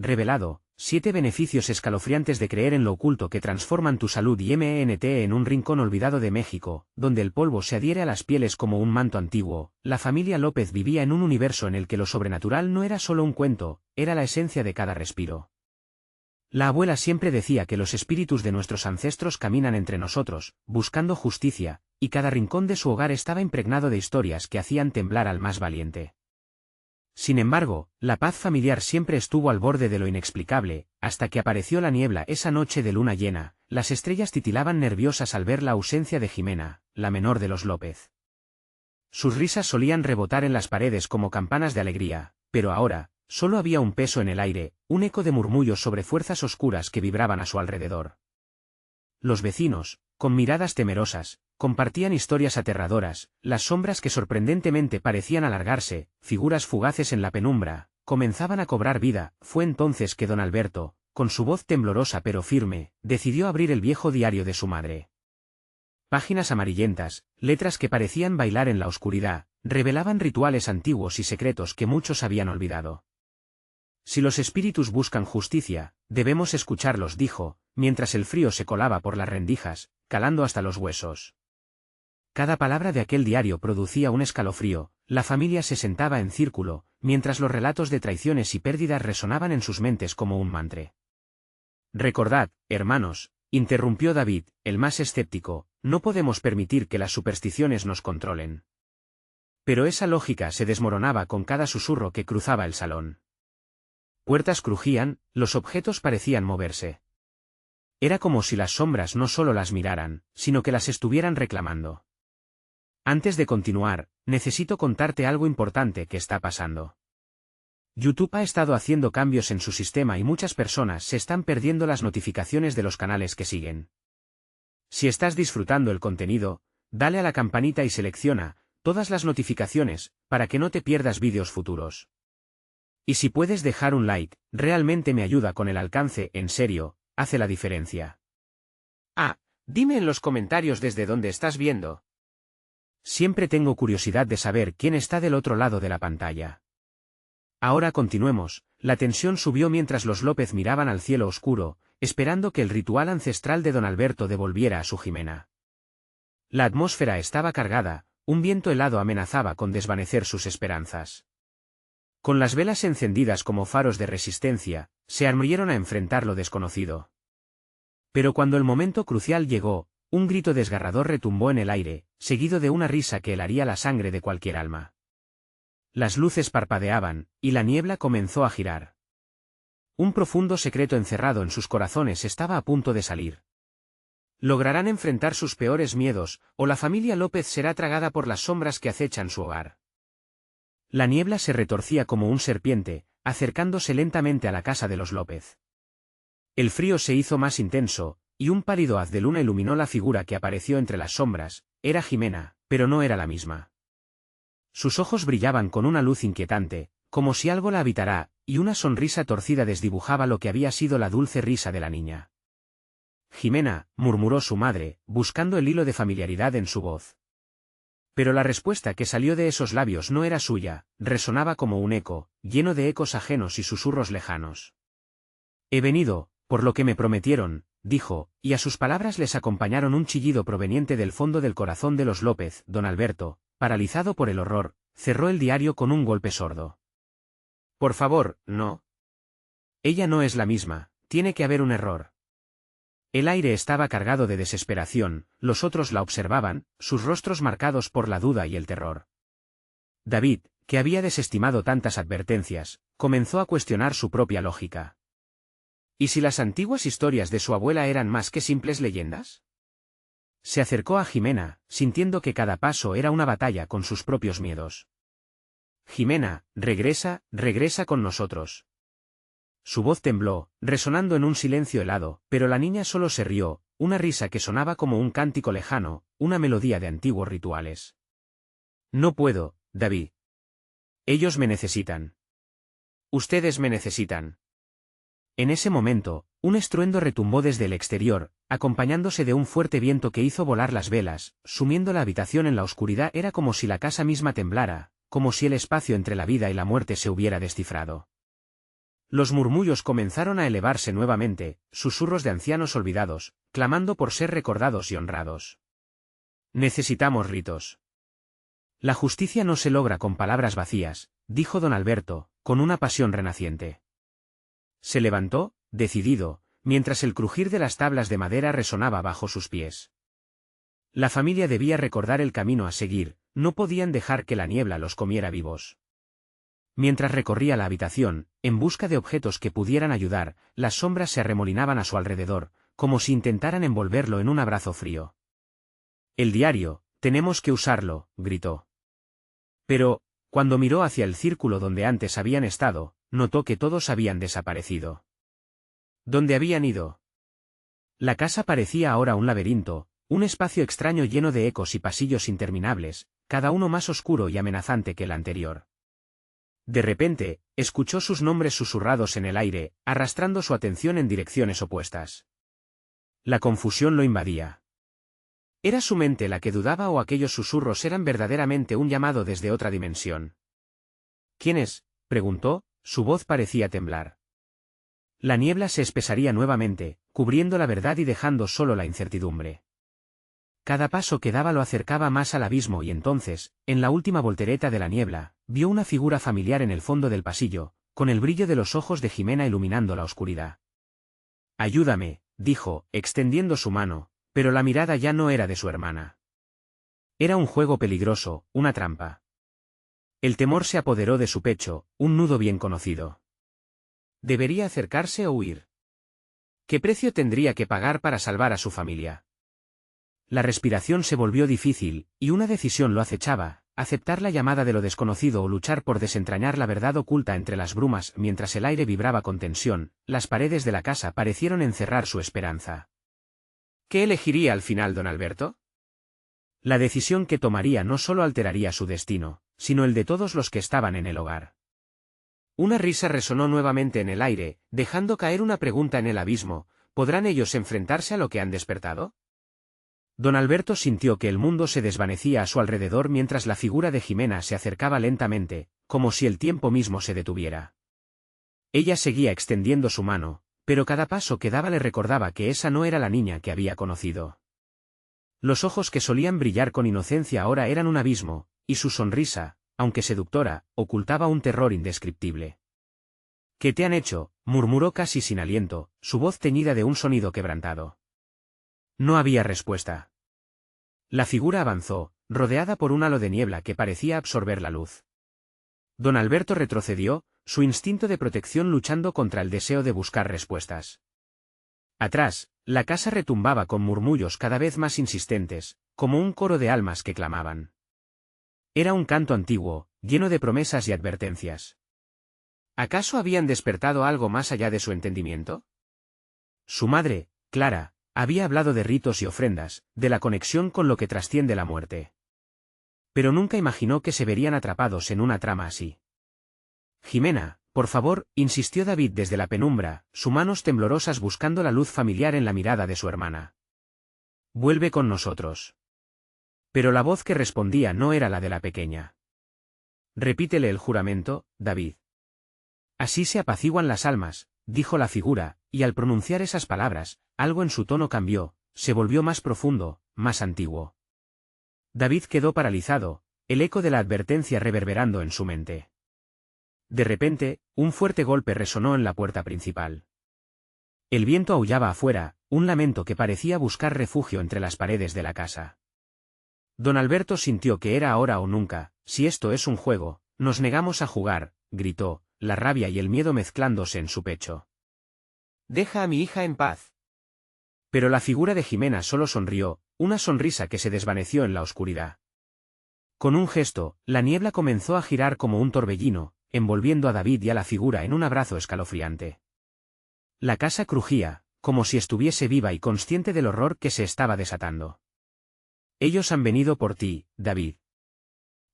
revelado, 7 beneficios escalofriantes de creer en lo oculto que transforman tu salud y ment en un rincón olvidado de México, donde el polvo se adhiere a las pieles como un manto antiguo. La familia López vivía en un universo en el que lo sobrenatural no era solo un cuento, era la esencia de cada respiro. La abuela siempre decía que los espíritus de nuestros ancestros caminan entre nosotros, buscando justicia, y cada rincón de su hogar estaba impregnado de historias que hacían temblar al más valiente. Sin embargo, la paz familiar siempre estuvo al borde de lo inexplicable, hasta que apareció la niebla esa noche de luna llena. Las estrellas titilaban nerviosas al ver la ausencia de Jimena, la menor de los López. Sus risas solían rebotar en las paredes como campanas de alegría, pero ahora, solo había un peso en el aire, un eco de murmullos sobre fuerzas oscuras que vibraban a su alrededor. Los vecinos, con miradas temerosas, compartían historias aterradoras, las sombras que sorprendentemente parecían alargarse, figuras fugaces en la penumbra, comenzaban a cobrar vida. Fue entonces que don Alberto, con su voz temblorosa pero firme, decidió abrir el viejo diario de su madre. Páginas amarillentas, letras que parecían bailar en la oscuridad, revelaban rituales antiguos y secretos que muchos habían olvidado. Si los espíritus buscan justicia, debemos escucharlos, dijo, mientras el frío se colaba por las rendijas, calando hasta los huesos. Cada palabra de aquel diario producía un escalofrío. La familia se sentaba en círculo, mientras los relatos de traiciones y pérdidas resonaban en sus mentes como un mantra. Recordad, hermanos, interrumpió David, el más escéptico, no podemos permitir que las supersticiones nos controlen. Pero esa lógica se desmoronaba con cada susurro que cruzaba el salón. Puertas crujían, los objetos parecían moverse. Era como si las sombras no solo las miraran, sino que las estuvieran reclamando. Antes de continuar, necesito contarte algo importante que está pasando. YouTube ha estado haciendo cambios en su sistema y muchas personas se están perdiendo las notificaciones de los canales que siguen. Si estás disfrutando el contenido, dale a la campanita y selecciona todas las notificaciones para que no te pierdas vídeos futuros. Y si puedes dejar un like, realmente me ayuda con el alcance, en serio, hace la diferencia. Dime en los comentarios desde dónde estás viendo. Siempre tengo curiosidad de saber quién está del otro lado de la pantalla. Ahora continuemos. La tensión subió mientras los López miraban al cielo oscuro, esperando que el ritual ancestral de don Alberto devolviera a su Jimena. La atmósfera estaba cargada, un viento helado amenazaba con desvanecer sus esperanzas. Con las velas encendidas como faros de resistencia, se armaron a enfrentar lo desconocido. Pero cuando el momento crucial llegó, un grito desgarrador retumbó en el aire, seguido de una risa que helaría la sangre de cualquier alma. Las luces parpadeaban, y la niebla comenzó a girar. Un profundo secreto encerrado en sus corazones estaba a punto de salir. Lograrán enfrentar sus peores miedos, o la familia López será tragada por las sombras que acechan su hogar. La niebla se retorcía como un serpiente, acercándose lentamente a la casa de los López. El frío se hizo más intenso, y un pálido haz de luna iluminó la figura que apareció entre las sombras. Era Jimena, pero no era la misma. Sus ojos brillaban con una luz inquietante, como si algo la habitara, y una sonrisa torcida desdibujaba lo que había sido la dulce risa de la niña. Jimena, murmuró su madre, buscando el hilo de familiaridad en su voz. Pero la respuesta que salió de esos labios no era suya, resonaba como un eco, lleno de ecos ajenos y susurros lejanos. He venido, por lo que me prometieron, dijo, y a sus palabras les acompañaron un chillido proveniente del fondo del corazón de los López. Don Alberto, paralizado por el horror, cerró el diario con un golpe sordo. Por favor, no. Ella no es la misma, tiene que haber un error. El aire estaba cargado de desesperación, los otros la observaban, sus rostros marcados por la duda y el terror. David, que había desestimado tantas advertencias, comenzó a cuestionar su propia lógica. ¿Y si las antiguas historias de su abuela eran más que simples leyendas? Se acercó a Jimena, sintiendo que cada paso era una batalla con sus propios miedos. Jimena, regresa, regresa con nosotros. Su voz tembló, resonando en un silencio helado, pero la niña solo se rió, una risa que sonaba como un cántico lejano, una melodía de antiguos rituales. No puedo, David. Ellos me necesitan. Ustedes me necesitan. En ese momento, un estruendo retumbó desde el exterior, acompañándose de un fuerte viento que hizo volar las velas, sumiendo la habitación en la oscuridad. Era como si la casa misma temblara, como si el espacio entre la vida y la muerte se hubiera descifrado. Los murmullos comenzaron a elevarse nuevamente, susurros de ancianos olvidados, clamando por ser recordados y honrados. Necesitamos ritos. La justicia no se logra con palabras vacías, dijo don Alberto, con una pasión renaciente. Se levantó, decidido, mientras el crujir de las tablas de madera resonaba bajo sus pies. La familia debía recordar el camino a seguir, no podían dejar que la niebla los comiera vivos. Mientras recorría la habitación, en busca de objetos que pudieran ayudar, las sombras se arremolinaban a su alrededor, como si intentaran envolverlo en un abrazo frío. El diario, tenemos que usarlo, gritó. Pero, cuando miró hacia el círculo donde antes habían estado, notó que todos habían desaparecido. ¿Dónde habían ido? La casa parecía ahora un laberinto, un espacio extraño lleno de ecos y pasillos interminables, cada uno más oscuro y amenazante que el anterior. De repente, escuchó sus nombres susurrados en el aire, arrastrando su atención en direcciones opuestas. La confusión lo invadía. ¿Era su mente la que dudaba o aquellos susurros eran verdaderamente un llamado desde otra dimensión? ¿Quién es?, preguntó, su voz parecía temblar. La niebla se espesaría nuevamente, cubriendo la verdad y dejando solo la incertidumbre. Cada paso que daba lo acercaba más al abismo y entonces, en la última voltereta de la niebla, vio una figura familiar en el fondo del pasillo, con el brillo de los ojos de Jimena iluminando la oscuridad. «Ayúdame», dijo, extendiendo su mano, pero la mirada ya no era de su hermana. Era un juego peligroso, una trampa. El temor se apoderó de su pecho, un nudo bien conocido. ¿Debería acercarse o huir? ¿Qué precio tendría que pagar para salvar a su familia? La respiración se volvió difícil, y una decisión lo acechaba: aceptar la llamada de lo desconocido o luchar por desentrañar la verdad oculta entre las brumas. Mientras el aire vibraba con tensión, las paredes de la casa parecieron encerrar su esperanza. ¿Qué elegiría al final don Alberto? La decisión que tomaría no solo alteraría su destino, sino el de todos los que estaban en el hogar. Una risa resonó nuevamente en el aire, dejando caer una pregunta en el abismo: ¿podrán ellos enfrentarse a lo que han despertado? Don Alberto sintió que el mundo se desvanecía a su alrededor mientras la figura de Jimena se acercaba lentamente, como si el tiempo mismo se detuviera. Ella seguía extendiendo su mano, pero cada paso que daba le recordaba que esa no era la niña que había conocido. Los ojos que solían brillar con inocencia ahora eran un abismo, y su sonrisa, aunque seductora, ocultaba un terror indescriptible. ¿Qué te han hecho?, murmuró casi sin aliento, su voz teñida de un sonido quebrantado. No había respuesta. La figura avanzó, rodeada por un halo de niebla que parecía absorber la luz. Don Alberto retrocedió, su instinto de protección luchando contra el deseo de buscar respuestas. Atrás, la casa retumbaba con murmullos cada vez más insistentes, como un coro de almas que clamaban. Era un canto antiguo, lleno de promesas y advertencias. ¿Acaso habían despertado algo más allá de su entendimiento? Su madre, Clara, había hablado de ritos y ofrendas, de la conexión con lo que trasciende la muerte. Pero nunca imaginó que se verían atrapados en una trama así. Jimena, por favor, insistió David desde la penumbra, sus manos temblorosas buscando la luz familiar en la mirada de su hermana. Vuelve con nosotros. Pero la voz que respondía no era la de la pequeña. Repítele el juramento, David. Así se apaciguan las almas, dijo la figura, y al pronunciar esas palabras, algo en su tono cambió, se volvió más profundo, más antiguo. David quedó paralizado, el eco de la advertencia reverberando en su mente. De repente, un fuerte golpe resonó en la puerta principal. El viento aullaba afuera, un lamento que parecía buscar refugio entre las paredes de la casa. Don Alberto sintió que era ahora o nunca. Si esto es un juego, nos negamos a jugar, gritó, la rabia y el miedo mezclándose en su pecho. Deja a mi hija en paz. Pero la figura de Jimena solo sonrió, una sonrisa que se desvaneció en la oscuridad. Con un gesto, la niebla comenzó a girar como un torbellino, envolviendo a David y a la figura en un abrazo escalofriante. La casa crujía, como si estuviese viva y consciente del horror que se estaba desatando. Ellos han venido por ti, David.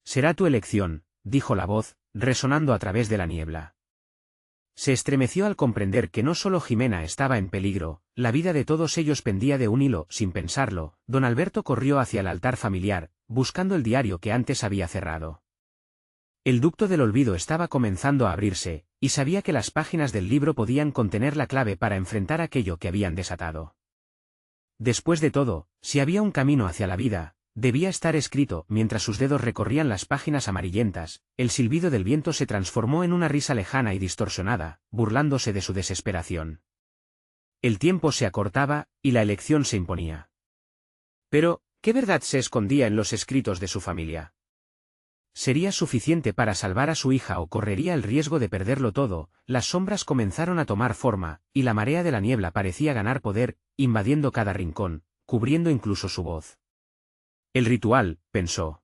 Será tu elección, dijo la voz, resonando a través de la niebla. Se estremeció al comprender que no solo Jimena estaba en peligro, la vida de todos ellos pendía de un hilo. Sin pensarlo, don Alberto corrió hacia el altar familiar, buscando el diario que antes había cerrado. El ducto del olvido estaba comenzando a abrirse, y sabía que las páginas del libro podían contener la clave para enfrentar aquello que habían desatado. Después de todo, si había un camino hacia la vida, debía estar escrito. Mientras sus dedos recorrían las páginas amarillentas, el silbido del viento se transformó en una risa lejana y distorsionada, burlándose de su desesperación. El tiempo se acortaba, y la elección se imponía. Pero, ¿qué verdad se escondía en los escritos de su familia? ¿Sería suficiente para salvar a su hija o correría el riesgo de perderlo todo? Las sombras comenzaron a tomar forma, y la marea de la niebla parecía ganar poder, invadiendo cada rincón, cubriendo incluso su voz. El ritual, pensó.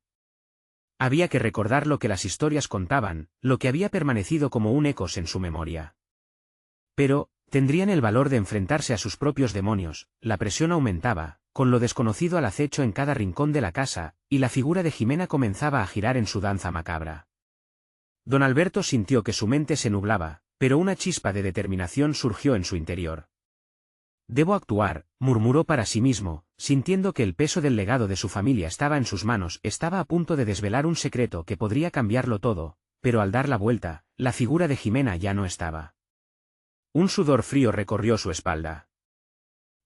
Había que recordar lo que las historias contaban, lo que había permanecido como un ecos en su memoria. Pero, ¿tendrían el valor de enfrentarse a sus propios demonios? La presión aumentaba, con lo desconocido al acecho en cada rincón de la casa, y la figura de Jimena comenzaba a girar en su danza macabra. Don Alberto sintió que su mente se nublaba, pero una chispa de determinación surgió en su interior. «Debo actuar», murmuró para sí mismo, sintiendo que el peso del legado de su familia estaba en sus manos. Estaba a punto de desvelar un secreto que podría cambiarlo todo, pero al dar la vuelta, la figura de Jimena ya no estaba. Un sudor frío recorrió su espalda.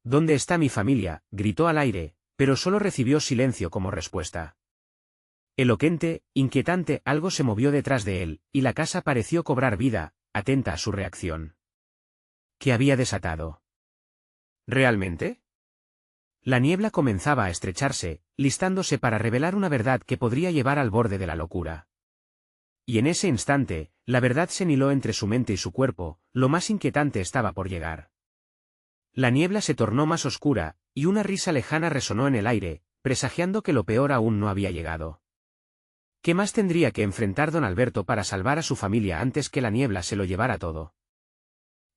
«¿Dónde está mi familia?», gritó al aire, pero solo recibió silencio como respuesta. Elocuente, inquietante, algo se movió detrás de él, y la casa pareció cobrar vida, atenta a su reacción. ¿Qué había desatado? ¿Realmente? La niebla comenzaba a estrecharse, listándose para revelar una verdad que podría llevar al borde de la locura. Y en ese instante, la verdad se hiló entre su mente y su cuerpo. Lo más inquietante estaba por llegar. La niebla se tornó más oscura, y una risa lejana resonó en el aire, presagiando que lo peor aún no había llegado. ¿Qué más tendría que enfrentar don Alberto para salvar a su familia antes que la niebla se lo llevara todo?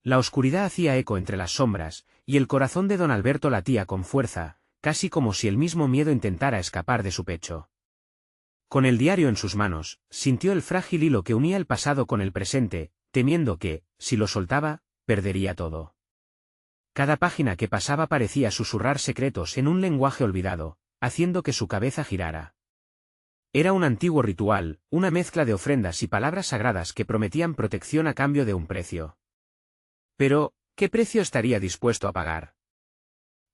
La oscuridad hacía eco entre las sombras, y el corazón de don Alberto latía con fuerza, casi como si el mismo miedo intentara escapar de su pecho. Con el diario en sus manos, sintió el frágil hilo que unía el pasado con el presente, temiendo que, si lo soltaba, perdería todo. Cada página que pasaba parecía susurrar secretos en un lenguaje olvidado, haciendo que su cabeza girara. Era un antiguo ritual, una mezcla de ofrendas y palabras sagradas que prometían protección a cambio de un precio. Pero, ¿qué precio estaría dispuesto a pagar?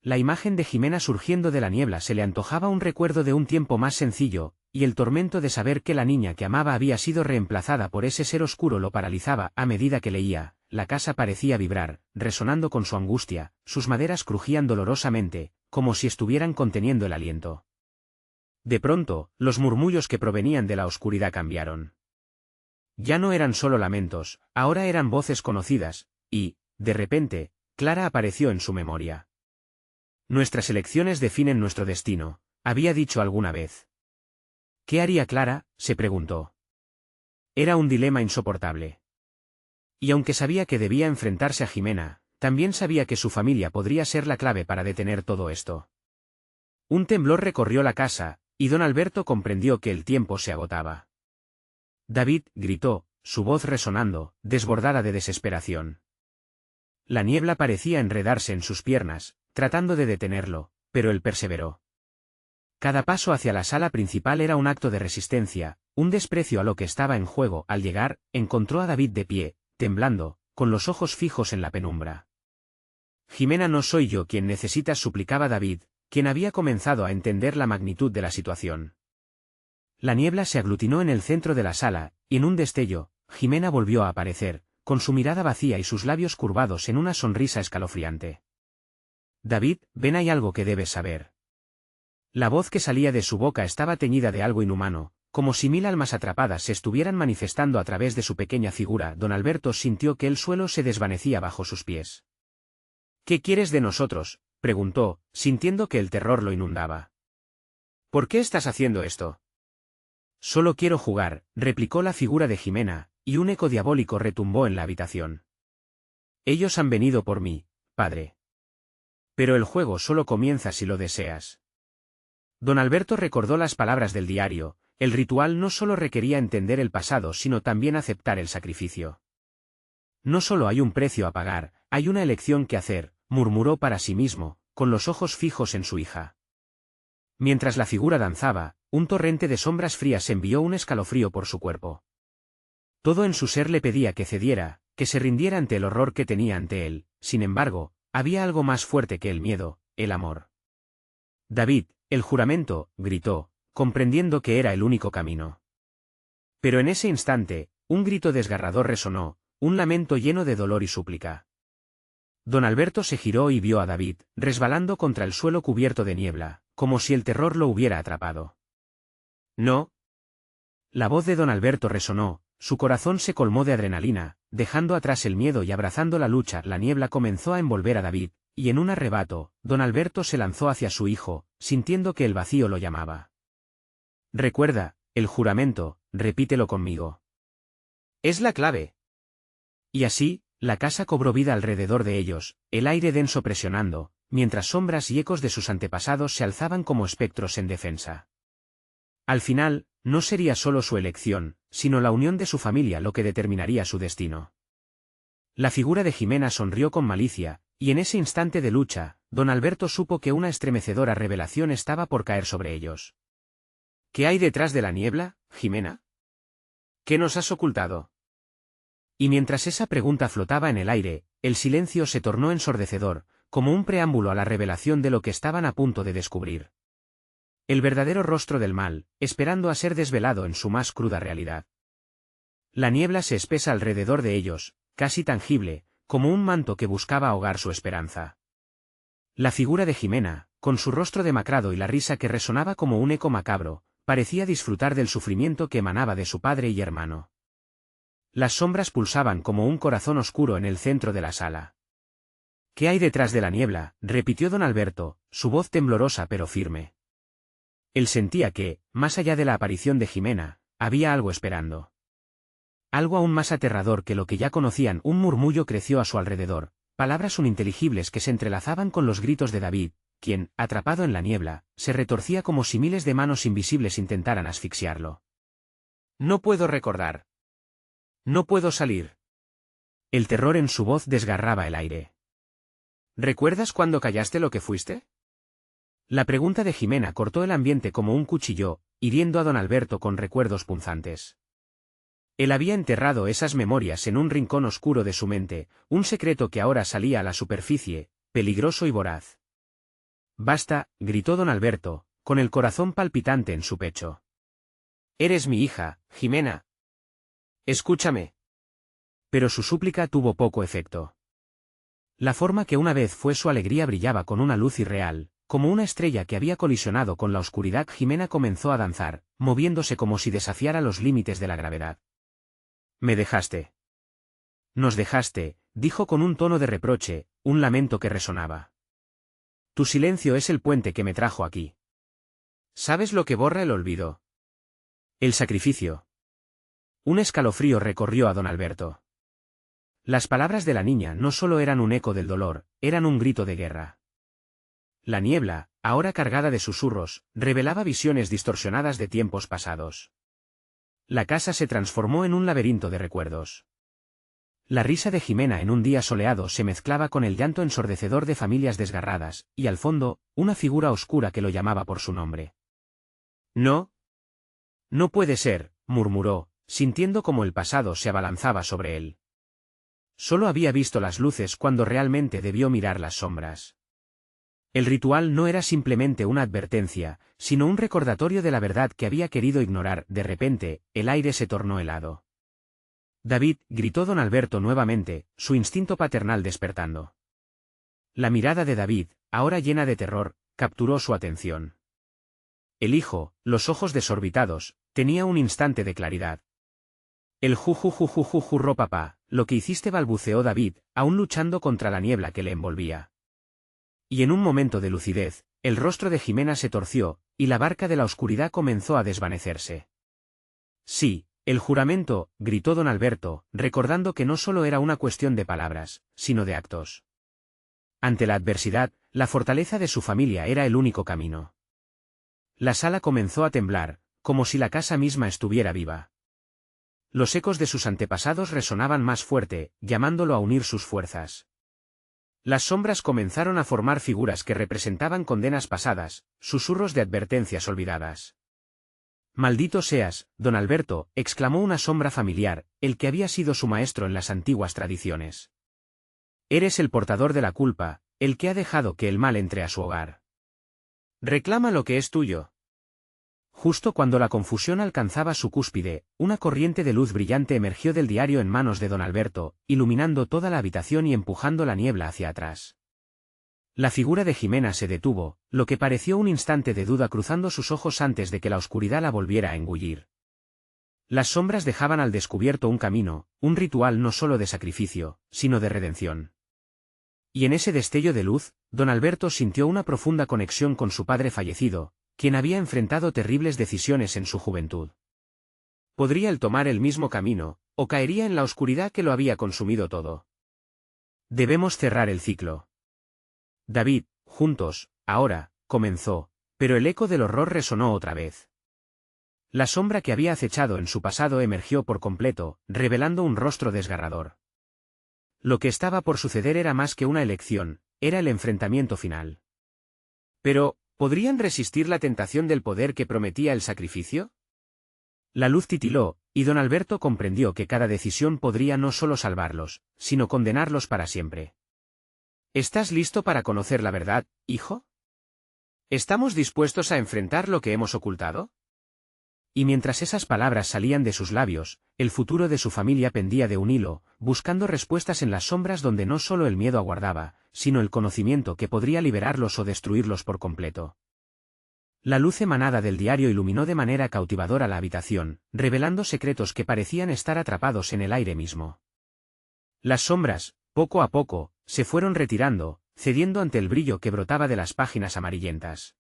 La imagen de Jimena surgiendo de la niebla se le antojaba un recuerdo de un tiempo más sencillo, y el tormento de saber que la niña que amaba había sido reemplazada por ese ser oscuro lo paralizaba. A medida que leía, la casa parecía vibrar, resonando con su angustia, sus maderas crujían dolorosamente, como si estuvieran conteniendo el aliento. De pronto, los murmullos que provenían de la oscuridad cambiaron. Ya no eran solo lamentos, ahora eran voces conocidas, y, de repente, Clara apareció en su memoria. «Nuestras elecciones definen nuestro destino», había dicho alguna vez. ¿Qué haría Clara?, se preguntó. Era un dilema insoportable. Y aunque sabía que debía enfrentarse a Jimena, también sabía que su familia podría ser la clave para detener todo esto. Un temblor recorrió la casa, y don Alberto comprendió que el tiempo se agotaba. «David», gritó, su voz resonando, desbordada de desesperación. La niebla parecía enredarse en sus piernas, tratando de detenerlo, pero él perseveró. Cada paso hacia la sala principal era un acto de resistencia, un desprecio a lo que estaba en juego. Al llegar, encontró a David de pie, temblando, con los ojos fijos en la penumbra. «Jimena, no soy yo quien necesitas», suplicaba David, quien había comenzado a entender la magnitud de la situación. La niebla se aglutinó en el centro de la sala, y en un destello, Jimena volvió a aparecer, con su mirada vacía y sus labios curvados en una sonrisa escalofriante. «David, ven, hay algo que debes saber». La voz que salía de su boca estaba teñida de algo inhumano, como si 1000 almas atrapadas se estuvieran manifestando a través de su pequeña figura. Don Alberto sintió que el suelo se desvanecía bajo sus pies. «¿Qué quieres de nosotros?», preguntó, sintiendo que el terror lo inundaba. «¿Por qué estás haciendo esto?». «Solo quiero jugar», replicó la figura de Jimena, y un eco diabólico retumbó en la habitación. «Ellos han venido por mí, padre. Pero el juego solo comienza si lo deseas». Don Alberto recordó las palabras del diario. El ritual no solo requería entender el pasado sino también aceptar el sacrificio. «No solo hay un precio a pagar, hay una elección que hacer», murmuró para sí mismo, con los ojos fijos en su hija. Mientras la figura danzaba, un torrente de sombras frías envió un escalofrío por su cuerpo. Todo en su ser le pedía que cediera, que se rindiera ante el horror que tenía ante él. Sin embargo, había algo más fuerte que el miedo, el amor. David, el juramento, gritó, comprendiendo que era el único camino. Pero en ese instante, un grito desgarrador resonó, un lamento lleno de dolor y súplica. Don Alberto se giró y vio a David, resbalando contra el suelo cubierto de niebla, como si el terror lo hubiera atrapado. «No». La voz de don Alberto resonó, su corazón se colmó de adrenalina, dejando atrás el miedo y abrazando la lucha. La niebla comenzó a envolver a David, y en un arrebato, don Alberto se lanzó hacia su hijo, sintiendo que el vacío lo llamaba. «Recuerda, el juramento, repítelo conmigo. Es la clave». Y así, la casa cobró vida alrededor de ellos, el aire denso presionando, mientras sombras y ecos de sus antepasados se alzaban como espectros en defensa. Al final, no sería solo su elección, sino la unión de su familia lo que determinaría su destino. La figura de Jimena sonrió con malicia, y en ese instante de lucha, don Alberto supo que una estremecedora revelación estaba por caer sobre ellos. «¿Qué hay detrás de la niebla, Jimena? ¿Qué nos has ocultado?». Y mientras esa pregunta flotaba en el aire, el silencio se tornó ensordecedor, como un preámbulo a la revelación de lo que estaban a punto de descubrir. El verdadero rostro del mal, esperando a ser desvelado en su más cruda realidad. La niebla se espesa alrededor de ellos, casi tangible, como un manto que buscaba ahogar su esperanza. La figura de Jimena, con su rostro demacrado y la risa que resonaba como un eco macabro, parecía disfrutar del sufrimiento que emanaba de su padre y hermano. Las sombras pulsaban como un corazón oscuro en el centro de la sala. «¿Qué hay detrás de la niebla?», repitió don Alberto, su voz temblorosa pero firme. Él sentía que, más allá de la aparición de Jimena, había algo esperando. Algo aún más aterrador que lo que ya conocían. Un murmullo creció a su alrededor, palabras ininteligibles que se entrelazaban con los gritos de David, quien, atrapado en la niebla, se retorcía como si miles de manos invisibles intentaran asfixiarlo. «No puedo recordar. No puedo salir». El terror en su voz desgarraba el aire. «¿Recuerdas cuando callaste lo que fuiste?». La pregunta de Jimena cortó el ambiente como un cuchillo, hiriendo a don Alberto con recuerdos punzantes. Él había enterrado esas memorias en un rincón oscuro de su mente, un secreto que ahora salía a la superficie, peligroso y voraz. «Basta», gritó don Alberto, con el corazón palpitante en su pecho. «Eres mi hija, Jimena. Escúchame». Pero su súplica tuvo poco efecto. La forma que una vez fue su alegría brillaba con una luz irreal, como una estrella que había colisionado con la oscuridad. Jimena comenzó a danzar, moviéndose como si desafiara los límites de la gravedad. «Me dejaste. Nos dejaste», dijo con un tono de reproche, un lamento que resonaba. «Tu silencio es el puente que me trajo aquí. ¿Sabes lo que borra el olvido? El sacrificio». Un escalofrío recorrió a don Alberto. Las palabras de la niña no solo eran un eco del dolor, eran un grito de guerra. La niebla, ahora cargada de susurros, revelaba visiones distorsionadas de tiempos pasados. La casa se transformó en un laberinto de recuerdos. La risa de Jimena en un día soleado se mezclaba con el llanto ensordecedor de familias desgarradas, y al fondo, una figura oscura que lo llamaba por su nombre. «No. No puede ser», murmuró, sintiendo como el pasado se abalanzaba sobre él. Solo había visto las luces cuando realmente debió mirar las sombras. El ritual no era simplemente una advertencia, sino un recordatorio de la verdad que había querido ignorar. De repente, el aire se tornó helado. «David», gritó don Alberto nuevamente, su instinto paternal despertando. La mirada de David, ahora llena de terror, capturó su atención. El hijo, los ojos desorbitados, tenía un instante de claridad. «El jurró papá, lo que hiciste», balbuceó David, aún luchando contra la niebla que le envolvía. Y en un momento de lucidez, el rostro de Jimena se torció, y la barca de la oscuridad comenzó a desvanecerse. «Sí, el juramento», gritó don Alberto, recordando que no solo era una cuestión de palabras, sino de actos. Ante la adversidad, la fortaleza de su familia era el único camino. La sala comenzó a temblar, como si la casa misma estuviera viva. Los ecos de sus antepasados resonaban más fuerte, llamándolo a unir sus fuerzas. Las sombras comenzaron a formar figuras que representaban condenas pasadas, susurros de advertencias olvidadas. Maldito seas, don Alberto, exclamó una sombra familiar, el que había sido su maestro en las antiguas tradiciones. Eres el portador de la culpa, el que ha dejado que el mal entre a su hogar. Reclama lo que es tuyo. Justo cuando la confusión alcanzaba su cúspide, una corriente de luz brillante emergió del diario en manos de don Alberto, iluminando toda la habitación y empujando la niebla hacia atrás. La figura de Jimena se detuvo, lo que pareció un instante de duda cruzando sus ojos antes de que la oscuridad la volviera a engullir. Las sombras dejaban al descubierto un camino, un ritual no solo de sacrificio, sino de redención. Y en ese destello de luz, don Alberto sintió una profunda conexión con su padre fallecido, quien había enfrentado terribles decisiones en su juventud. Podría él tomar el mismo camino, o caería en la oscuridad que lo había consumido todo. Debemos cerrar el ciclo. David, juntos, ahora, comenzó, pero el eco del horror resonó otra vez. La sombra que había acechado en su pasado emergió por completo, revelando un rostro desgarrador. Lo que estaba por suceder era más que una elección, era el enfrentamiento final. Pero, ¿podrían resistir la tentación del poder que prometía el sacrificio? La luz titiló, y don Alberto comprendió que cada decisión podría no solo salvarlos, sino condenarlos para siempre. ¿Estás listo para conocer la verdad, hijo? ¿Estamos dispuestos a enfrentar lo que hemos ocultado? Y mientras esas palabras salían de sus labios, el futuro de su familia pendía de un hilo, buscando respuestas en las sombras donde no solo el miedo aguardaba, sino el conocimiento que podría liberarlos o destruirlos por completo. La luz emanada del diario iluminó de manera cautivadora la habitación, revelando secretos que parecían estar atrapados en el aire mismo. Las sombras, poco a poco, se fueron retirando, cediendo ante el brillo que brotaba de las páginas amarillentas.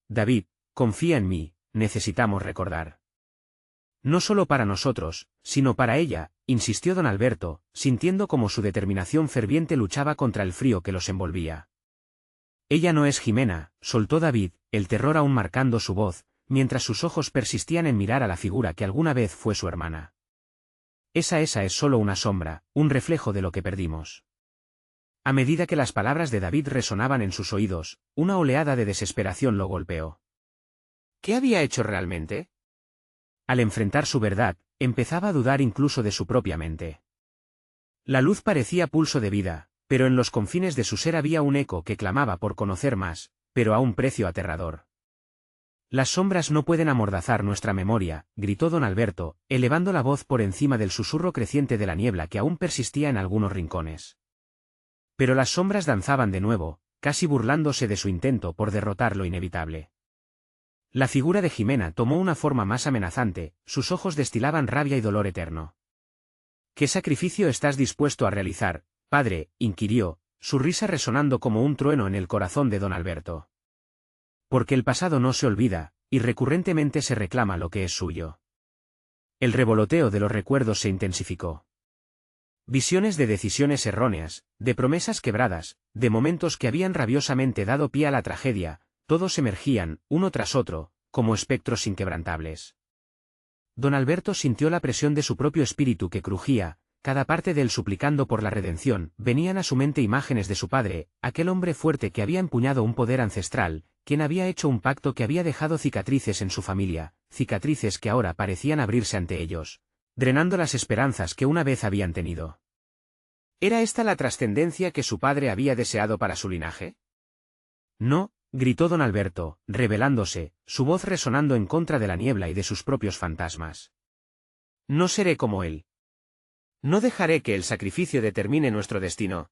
David, confía en mí, necesitamos recordar. No solo para nosotros, sino para ella, insistió don Alberto, sintiendo como su determinación ferviente luchaba contra el frío que los envolvía. Ella no es Jimena, soltó David, el terror aún marcando su voz, mientras sus ojos persistían en mirar a la figura que alguna vez fue su hermana. Esa es solo una sombra, un reflejo de lo que perdimos. A medida que las palabras de David resonaban en sus oídos, una oleada de desesperación lo golpeó. ¿Qué había hecho realmente? Al enfrentar su verdad, empezaba a dudar incluso de su propia mente. La luz parecía pulso de vida, pero en los confines de su ser había un eco que clamaba por conocer más, pero a un precio aterrador. Las sombras no pueden amordazar nuestra memoria, gritó don Alberto, elevando la voz por encima del susurro creciente de la niebla que aún persistía en algunos rincones. Pero las sombras danzaban de nuevo, casi burlándose de su intento por derrotar lo inevitable. La figura de Jimena tomó una forma más amenazante, sus ojos destilaban rabia y dolor eterno. ¿Qué sacrificio estás dispuesto a realizar, padre?, inquirió, su risa resonando como un trueno en el corazón de don Alberto. Porque el pasado no se olvida, y recurrentemente se reclama lo que es suyo. El revoloteo de los recuerdos se intensificó. Visiones de decisiones erróneas, de promesas quebradas, de momentos que habían rabiosamente dado pie a la tragedia, todos emergían, uno tras otro, como espectros inquebrantables. Don Alberto sintió la presión de su propio espíritu que crujía, cada parte de él suplicando por la redención. Venían a su mente imágenes de su padre, aquel hombre fuerte que había empuñado un poder ancestral, quien había hecho un pacto que había dejado cicatrices en su familia, cicatrices que ahora parecían abrirse ante ellos, drenando las esperanzas que una vez habían tenido. ¿Era esta la trascendencia que su padre había deseado para su linaje? No, gritó don Alberto, rebelándose, su voz resonando en contra de la niebla y de sus propios fantasmas. No seré como él. No dejaré que el sacrificio determine nuestro destino.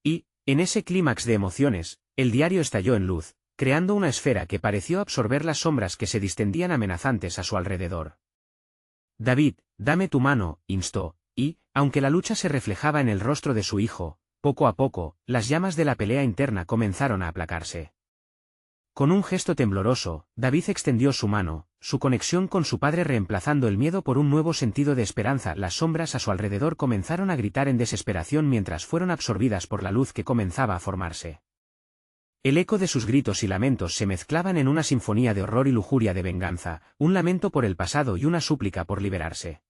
Y, en ese clímax de emociones, el diario estalló en luz, creando una esfera que pareció absorber las sombras que se distendían amenazantes a su alrededor. David, dame tu mano, instó, y, aunque la lucha se reflejaba en el rostro de su hijo, poco a poco, las llamas de la pelea interna comenzaron a aplacarse. Con un gesto tembloroso, David extendió su mano, su conexión con su padre reemplazando el miedo por un nuevo sentido de esperanza. Las sombras a su alrededor comenzaron a gritar en desesperación mientras fueron absorbidas por la luz que comenzaba a formarse. El eco de sus gritos y lamentos se mezclaban en una sinfonía de horror y lujuria de venganza, un lamento por el pasado y una súplica por liberarse.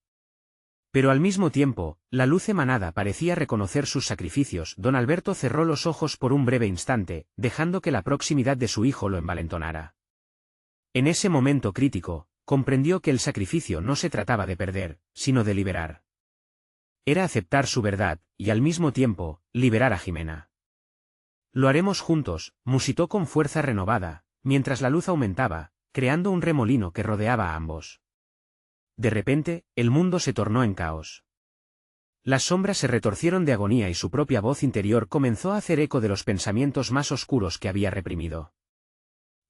Pero al mismo tiempo, la luz emanada parecía reconocer sus sacrificios. Don Alberto cerró los ojos por un breve instante, dejando que la proximidad de su hijo lo envalentonara. En ese momento crítico, comprendió que el sacrificio no se trataba de perder, sino de liberar. Era aceptar su verdad, y al mismo tiempo, liberar a Jimena. Lo haremos juntos, musitó con fuerza renovada, mientras la luz aumentaba, creando un remolino que rodeaba a ambos. De repente, el mundo se tornó en caos. Las sombras se retorcieron de agonía y su propia voz interior comenzó a hacer eco de los pensamientos más oscuros que había reprimido.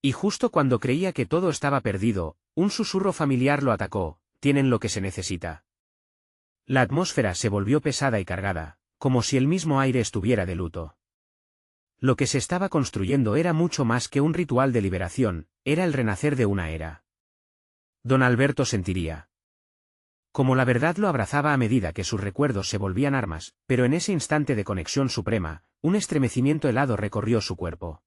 Y justo cuando creía que todo estaba perdido, un susurro familiar lo atacó: tienen lo que se necesita. La atmósfera se volvió pesada y cargada, como si el mismo aire estuviera de luto. Lo que se estaba construyendo era mucho más que un ritual de liberación, era el renacer de una era. Don Alberto sentiría como la verdad lo abrazaba a medida que sus recuerdos se volvían armas, pero en ese instante de conexión suprema, un estremecimiento helado recorrió su cuerpo.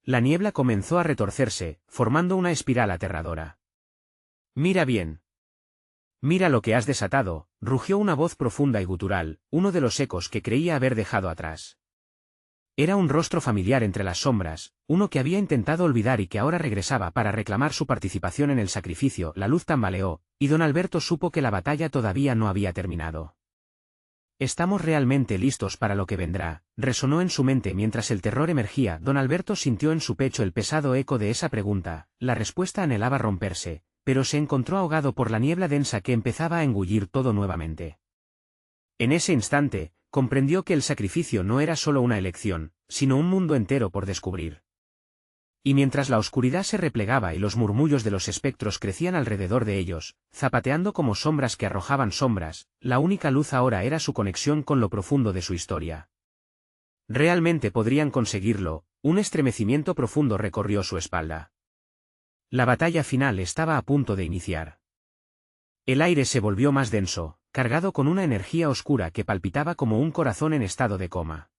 La niebla comenzó a retorcerse, formando una espiral aterradora. «Mira bien. Mira lo que has desatado», rugió una voz profunda y gutural, uno de los ecos que creía haber dejado atrás. Era un rostro familiar entre las sombras, uno que había intentado olvidar y que ahora regresaba para reclamar su participación en el sacrificio. La luz tambaleó, y don Alberto supo que la batalla todavía no había terminado. «¿Estamos realmente listos para lo que vendrá?», resonó en su mente mientras el terror emergía. Don Alberto sintió en su pecho el pesado eco de esa pregunta, la respuesta anhelaba romperse, pero se encontró ahogado por la niebla densa que empezaba a engullir todo nuevamente. En ese instante, comprendió que el sacrificio no era solo una elección, sino un mundo entero por descubrir. Y mientras la oscuridad se replegaba y los murmullos de los espectros crecían alrededor de ellos, zapateando como sombras que arrojaban sombras, la única luz ahora era su conexión con lo profundo de su historia. Realmente podrían conseguirlo. Un estremecimiento profundo recorrió su espalda. La batalla final estaba a punto de iniciar. El aire se volvió más denso, cargado con una energía oscura que palpitaba como un corazón en estado de coma.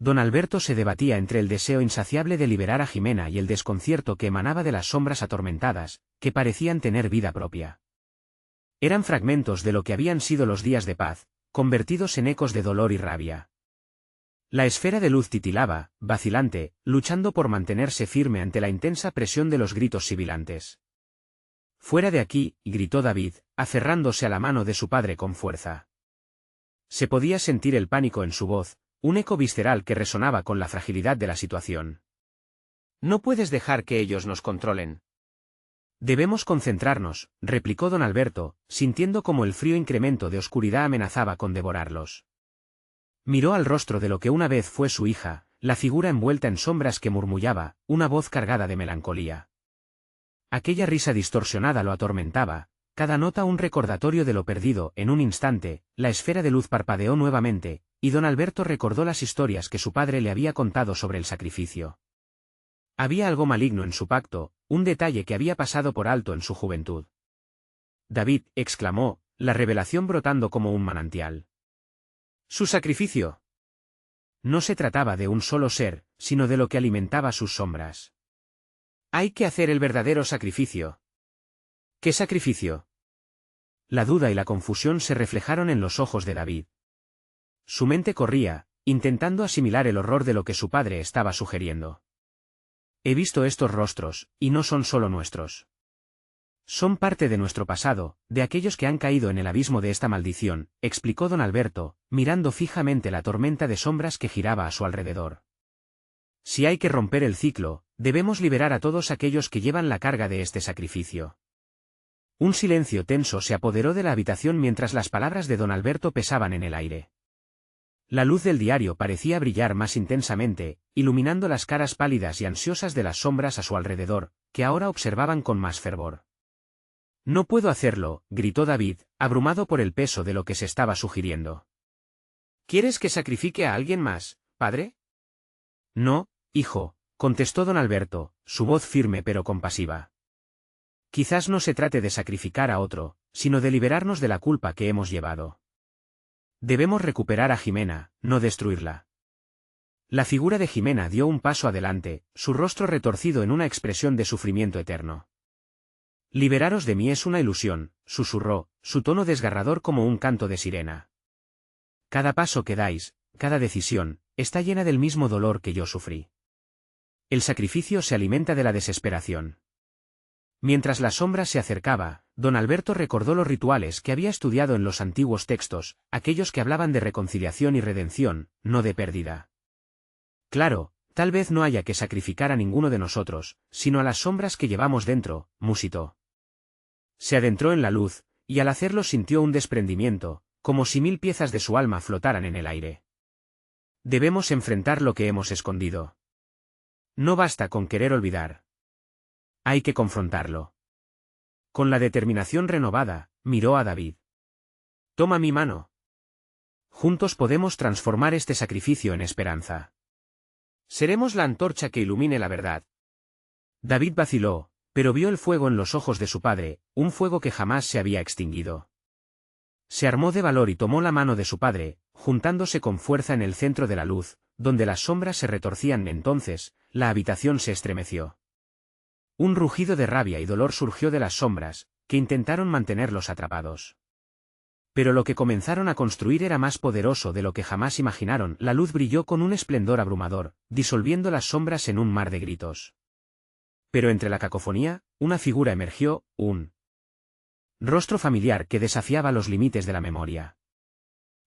Don Alberto se debatía entre el deseo insaciable de liberar a Jimena y el desconcierto que emanaba de las sombras atormentadas, que parecían tener vida propia. Eran fragmentos de lo que habían sido los días de paz, convertidos en ecos de dolor y rabia. La esfera de luz titilaba, vacilante, luchando por mantenerse firme ante la intensa presión de los gritos sibilantes. «Fuera de aquí», gritó David, aferrándose a la mano de su padre con fuerza. Se podía sentir el pánico en su voz, un eco visceral que resonaba con la fragilidad de la situación. «No puedes dejar que ellos nos controlen». «Debemos concentrarnos», replicó don Alberto, sintiendo como el frío incremento de oscuridad amenazaba con devorarlos. Miró al rostro de lo que una vez fue su hija, la figura envuelta en sombras que murmullaba, una voz cargada de melancolía. Aquella risa distorsionada lo atormentaba, cada nota un recordatorio de lo perdido. En un instante, la esfera de luz parpadeó nuevamente, y don Alberto recordó las historias que su padre le había contado sobre el sacrificio. Había algo maligno en su pacto, un detalle que había pasado por alto en su juventud. «David», exclamó, la revelación brotando como un manantial. «¿Su sacrificio?» No se trataba de un solo ser, sino de lo que alimentaba sus sombras. «Hay que hacer el verdadero sacrificio». «¿Qué sacrificio?». La duda y la confusión se reflejaron en los ojos de David. Su mente corría, intentando asimilar el horror de lo que su padre estaba sugiriendo. «He visto estos rostros, y no son solo nuestros. Son parte de nuestro pasado, de aquellos que han caído en el abismo de esta maldición», explicó don Alberto, mirando fijamente la tormenta de sombras que giraba a su alrededor. «Si hay que romper el ciclo, debemos liberar a todos aquellos que llevan la carga de este sacrificio». Un silencio tenso se apoderó de la habitación mientras las palabras de don Alberto pesaban en el aire. La luz del diario parecía brillar más intensamente, iluminando las caras pálidas y ansiosas de las sombras a su alrededor, que ahora observaban con más fervor. «No puedo hacerlo», gritó David, abrumado por el peso de lo que se estaba sugiriendo. «¿Quieres que sacrifique a alguien más, padre?». «No, hijo», contestó don Alberto, su voz firme pero compasiva. «Quizás no se trate de sacrificar a otro, sino de liberarnos de la culpa que hemos llevado. Debemos recuperar a Jimena, no destruirla». La figura de Jimena dio un paso adelante, su rostro retorcido en una expresión de sufrimiento eterno. «Liberaros de mí es una ilusión», susurró, su tono desgarrador como un canto de sirena. «Cada paso que dais, cada decisión, está llena del mismo dolor que yo sufrí. El sacrificio se alimenta de la desesperación». Mientras la sombra se acercaba, don Alberto recordó los rituales que había estudiado en los antiguos textos, aquellos que hablaban de reconciliación y redención, no de pérdida. Claro, tal vez no haya que sacrificar a ninguno de nosotros, sino a las sombras que llevamos dentro, musitó. Se adentró en la luz, y al hacerlo sintió un desprendimiento, como si 1000 piezas de su alma flotaran en el aire. Debemos enfrentar lo que hemos escondido. No basta con querer olvidar. Hay que confrontarlo. Con la determinación renovada, miró a David. Toma mi mano. Juntos podemos transformar este sacrificio en esperanza. Seremos la antorcha que ilumine la verdad. David vaciló, pero vio el fuego en los ojos de su padre, un fuego que jamás se había extinguido. Se armó de valor y tomó la mano de su padre, juntándose con fuerza en el centro de la luz, donde las sombras se retorcían. Entonces, la habitación se estremeció. Un rugido de rabia y dolor surgió de las sombras, que intentaron mantenerlos atrapados. Pero lo que comenzaron a construir era más poderoso de lo que jamás imaginaron. La luz brilló con un esplendor abrumador, disolviendo las sombras en un mar de gritos. Pero entre la cacofonía, una figura emergió, un rostro familiar que desafiaba los límites de la memoria.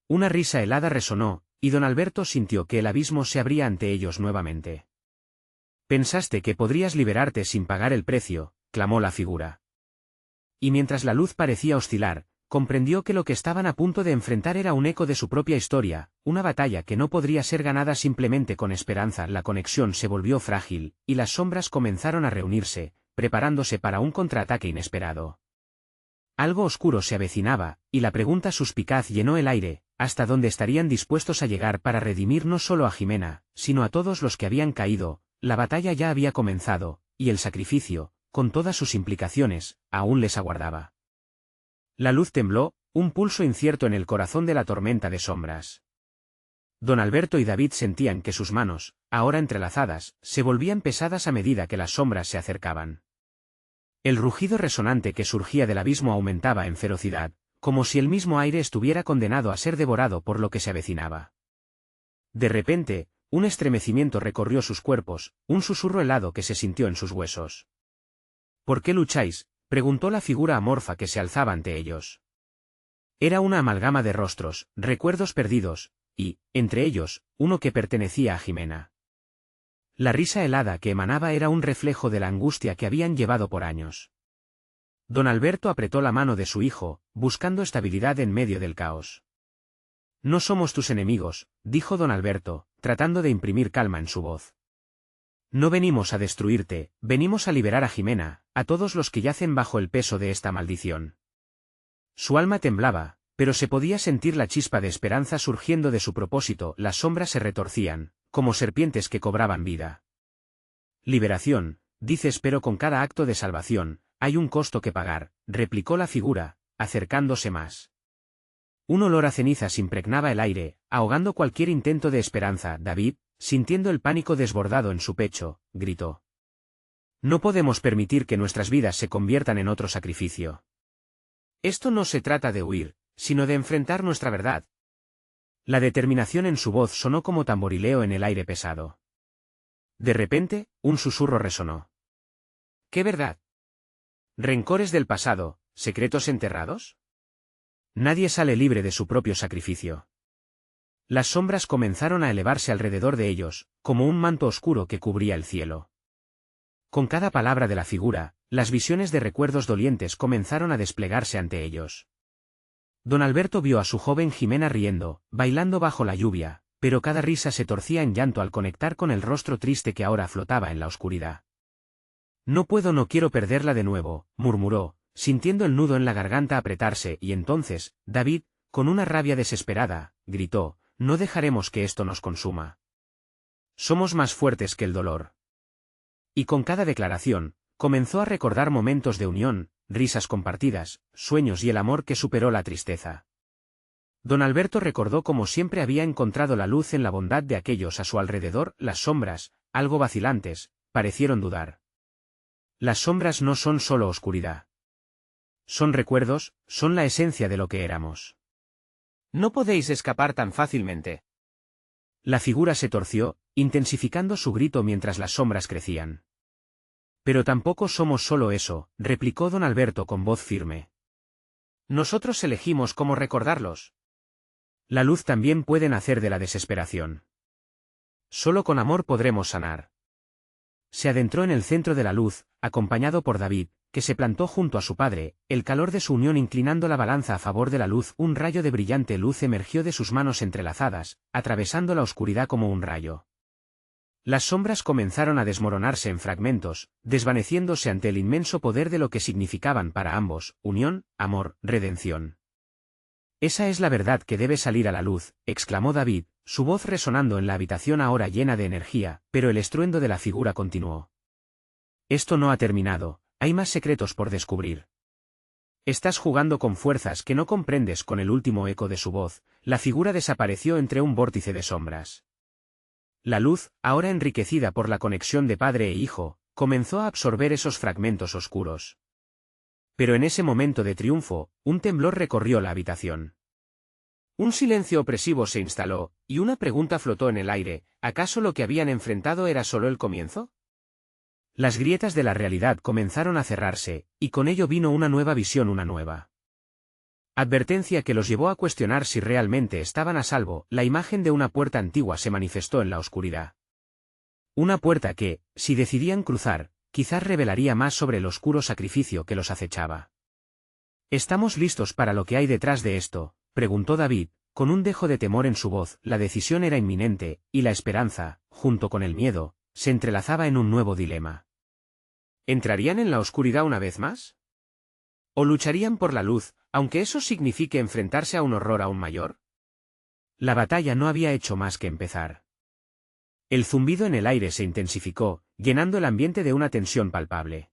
Una risa helada resonó, y don Alberto sintió que el abismo se abría ante ellos nuevamente. Pensaste que podrías liberarte sin pagar el precio, clamó la figura. Y mientras la luz parecía oscilar, comprendió que lo que estaban a punto de enfrentar era un eco de su propia historia, una batalla que no podría ser ganada simplemente con esperanza. La conexión se volvió frágil, y las sombras comenzaron a reunirse, preparándose para un contraataque inesperado. Algo oscuro se avecinaba, y la pregunta suspicaz llenó el aire: ¿hasta dónde estarían dispuestos a llegar para redimir no solo a Jimena, sino a todos los que habían caído? La batalla ya había comenzado, y el sacrificio, con todas sus implicaciones, aún les aguardaba. La luz tembló, un pulso incierto en el corazón de la tormenta de sombras. Don Alberto y David sentían que sus manos, ahora entrelazadas, se volvían pesadas a medida que las sombras se acercaban. El rugido resonante que surgía del abismo aumentaba en ferocidad, como si el mismo aire estuviera condenado a ser devorado por lo que se avecinaba. De repente, un estremecimiento recorrió sus cuerpos, un susurro helado que se sintió en sus huesos. ¿Por qué lucháis?, preguntó la figura amorfa que se alzaba ante ellos. Era una amalgama de rostros, recuerdos perdidos, y, entre ellos, uno que pertenecía a Jimena. La risa helada que emanaba era un reflejo de la angustia que habían llevado por años. Don Alberto apretó la mano de su hijo, buscando estabilidad en medio del caos. No somos tus enemigos, dijo don Alberto, tratando de imprimir calma en su voz. No venimos a destruirte, venimos a liberar a Jimena, a todos los que yacen bajo el peso de esta maldición. Su alma temblaba, pero se podía sentir la chispa de esperanza surgiendo de su propósito. Las sombras se retorcían, como serpientes que cobraban vida. Liberación, dices, pero con cada acto de salvación, hay un costo que pagar, replicó la figura, acercándose más. Un olor a cenizas impregnaba el aire, ahogando cualquier intento de esperanza. David, sintiendo el pánico desbordado en su pecho, gritó: No podemos permitir que nuestras vidas se conviertan en otro sacrificio. Esto no se trata de huir, sino de enfrentar nuestra verdad. La determinación en su voz sonó como tamborileo en el aire pesado. De repente, un susurro resonó. ¿Qué verdad? ¿Rencores del pasado, secretos enterrados? Nadie sale libre de su propio sacrificio. Las sombras comenzaron a elevarse alrededor de ellos, como un manto oscuro que cubría el cielo. Con cada palabra de la figura, las visiones de recuerdos dolientes comenzaron a desplegarse ante ellos. Don Alberto vio a su joven Jimena riendo, bailando bajo la lluvia, pero cada risa se torcía en llanto al conectar con el rostro triste que ahora flotaba en la oscuridad. No quiero perderla de nuevo, murmuró, sintiendo el nudo en la garganta apretarse. Y entonces, David, con una rabia desesperada, gritó: No dejaremos que esto nos consuma. Somos más fuertes que el dolor. Y con cada declaración, comenzó a recordar momentos de unión, risas compartidas, sueños y el amor que superó la tristeza. Don Alberto recordó cómo siempre había encontrado la luz en la bondad de aquellos a su alrededor. Las sombras, algo vacilantes, parecieron dudar. Las sombras no son solo oscuridad. Son recuerdos, son la esencia de lo que éramos. No podéis escapar tan fácilmente. La figura se torció, intensificando su grito mientras las sombras crecían. Pero tampoco somos solo eso, replicó don Alberto con voz firme. Nosotros elegimos cómo recordarlos. La luz también puede nacer de la desesperación. Solo con amor podremos sanar. Se adentró en el centro de la luz, acompañado por David, que se plantó junto a su padre, el calor de su unión inclinando la balanza a favor de la luz. Un rayo de brillante luz emergió de sus manos entrelazadas, atravesando la oscuridad como un rayo. Las sombras comenzaron a desmoronarse en fragmentos, desvaneciéndose ante el inmenso poder de lo que significaban para ambos: unión, amor, redención. Esa es la verdad que debe salir a la luz, exclamó David, su voz resonando en la habitación ahora llena de energía, pero el estruendo de la figura continuó. Esto no ha terminado, hay más secretos por descubrir. Estás jugando con fuerzas que no comprendes. Con el último eco de su voz, la figura desapareció entre un vórtice de sombras. La luz, ahora enriquecida por la conexión de padre e hijo, comenzó a absorber esos fragmentos oscuros. Pero en ese momento de triunfo, un temblor recorrió la habitación. Un silencio opresivo se instaló, y una pregunta flotó en el aire: ¿acaso lo que habían enfrentado era solo el comienzo? Las grietas de la realidad comenzaron a cerrarse, y con ello vino una nueva visión, una nueva advertencia que los llevó a cuestionar si realmente estaban a salvo. La imagen de una puerta antigua se manifestó en la oscuridad. Una puerta que, si decidían cruzar, quizás revelaría más sobre el oscuro sacrificio que los acechaba. ¿Estamos listos para lo que hay detrás de esto?, preguntó David, con un dejo de temor en su voz. La decisión era inminente, y la esperanza, junto con el miedo, se entrelazaba en un nuevo dilema. ¿Entrarían en la oscuridad una vez más? ¿O lucharían por la luz, aunque eso signifique enfrentarse a un horror aún mayor? La batalla no había hecho más que empezar. El zumbido en el aire se intensificó, llenando el ambiente de una tensión palpable.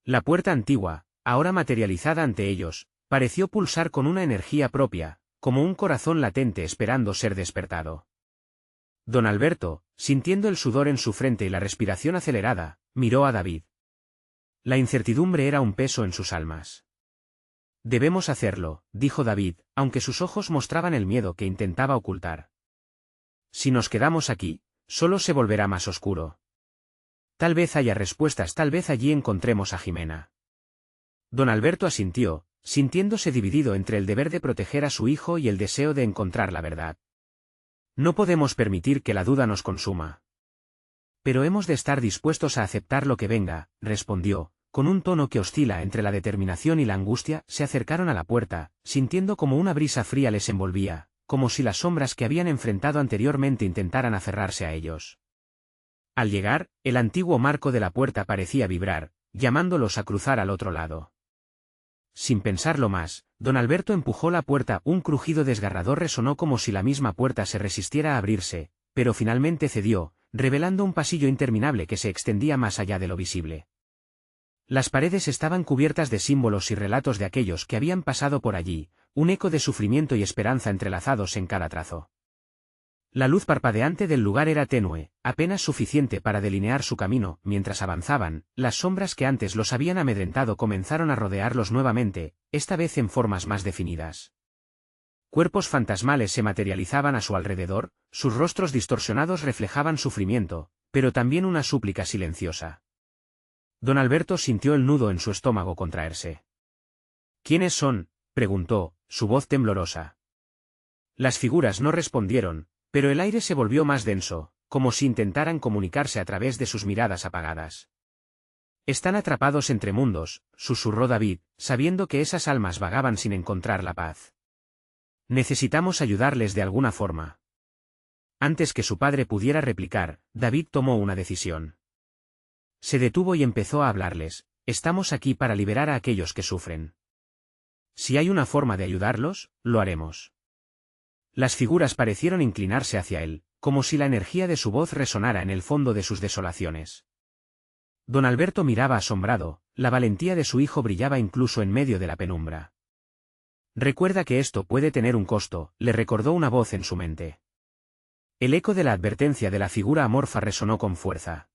La puerta antigua, ahora materializada ante ellos, pareció pulsar con una energía propia, como un corazón latente esperando ser despertado. Don Alberto, sintiendo el sudor en su frente y la respiración acelerada, miró a David. La incertidumbre era un peso en sus almas. Debemos hacerlo, dijo David, aunque sus ojos mostraban el miedo que intentaba ocultar. Si nos quedamos aquí, solo se volverá más oscuro. Tal vez haya respuestas, tal vez allí encontremos a Jimena. Don Alberto asintió, sintiéndose dividido entre el deber de proteger a su hijo y el deseo de encontrar la verdad. No podemos permitir que la duda nos consuma. Pero hemos de estar dispuestos a aceptar lo que venga, respondió, con un tono que oscila entre la determinación y la angustia. Se acercaron a la puerta, sintiendo como una brisa fría les envolvía, como si las sombras que habían enfrentado anteriormente intentaran aferrarse a ellos. Al llegar, el antiguo marco de la puerta parecía vibrar, llamándolos a cruzar al otro lado. Sin pensarlo más, don Alberto empujó la puerta. Un crujido desgarrador resonó como si la misma puerta se resistiera a abrirse, pero finalmente cedió, revelando un pasillo interminable que se extendía más allá de lo visible. Las paredes estaban cubiertas de símbolos y relatos de aquellos que habían pasado por allí, un eco de sufrimiento y esperanza entrelazados en cada trazo. La luz parpadeante del lugar era tenue, apenas suficiente para delinear su camino. Mientras avanzaban, las sombras que antes los habían amedrentado comenzaron a rodearlos nuevamente, esta vez en formas más definidas. Cuerpos fantasmales se materializaban a su alrededor, sus rostros distorsionados reflejaban sufrimiento, pero también una súplica silenciosa. Don Alberto sintió el nudo en su estómago contraerse. ¿Quiénes son?, preguntó, su voz temblorosa. Las figuras no respondieron, pero el aire se volvió más denso, como si intentaran comunicarse a través de sus miradas apagadas. Están atrapados entre mundos, susurró David, sabiendo que esas almas vagaban sin encontrar la paz. Necesitamos ayudarles de alguna forma. Antes que su padre pudiera replicar, David tomó una decisión. Se detuvo y empezó a hablarles: estamos aquí para liberar a aquellos que sufren. Si hay una forma de ayudarlos, lo haremos. Las figuras parecieron inclinarse hacia él, como si la energía de su voz resonara en el fondo de sus desolaciones. Don Alberto miraba asombrado, la valentía de su hijo brillaba incluso en medio de la penumbra. Recuerda que esto puede tener un costo, le recordó una voz en su mente. El eco de la advertencia de la figura amorfa resonó con fuerza.